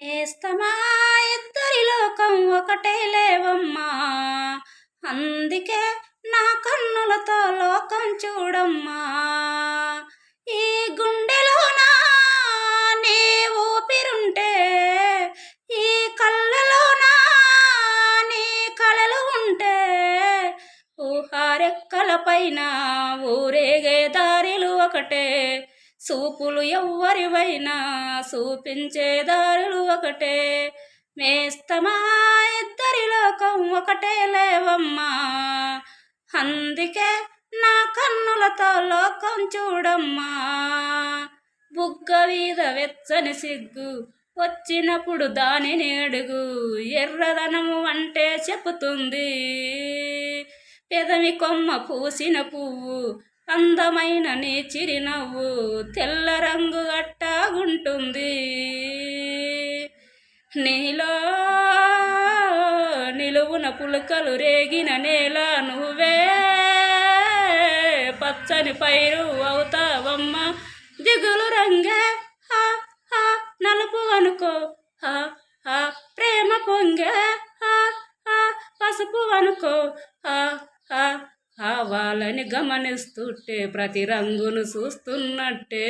ఏస్తమా ఇద్దరి లోకం ఒకటే లేవమ్మా, అందుకే నా కన్నులతో లోకం చూడమ్మా. ఈ గుండెలోనా నీ ఊపిరుంటే, ఈ కళ్ళలోనా నీ కలలు ఉంటే, ఊహారెక్కల పైన ఊరేగే దారిలు ఒకటే, చూపులు ఎవ్వరివైనా చూపించే దారులు ఒకటే. మేస్తమా ఇద్దరి లోకం ఒకటే లేవమ్మా, అందుకే నా కన్నులతో లోకం చూడమ్మా. బుగ్గ మీద వెచ్చని సిగ్గు వచ్చినప్పుడు దానిని అడుగు, ఎర్రదనము అంటే చెబుతుంది. పెదవి కొమ్మ పూసిన పువ్వు అందమైన నీ చిరునవ్వు తెల్ల రంగు గట్టాగుంటుంది. నీలో నిలువున పులకలు రేగిన నేల నువ్వే, పచ్చని పైరు అవుతావమ్మ. దిగులు రంగే హా హా నలుపు అనుకో, హా హా ప్రేమ పొంగే, హా హా పసుపు అనుకో, హా హా కావాలని గమనిస్తుంటే ప్రతి రంగును చూస్తున్నట్టే.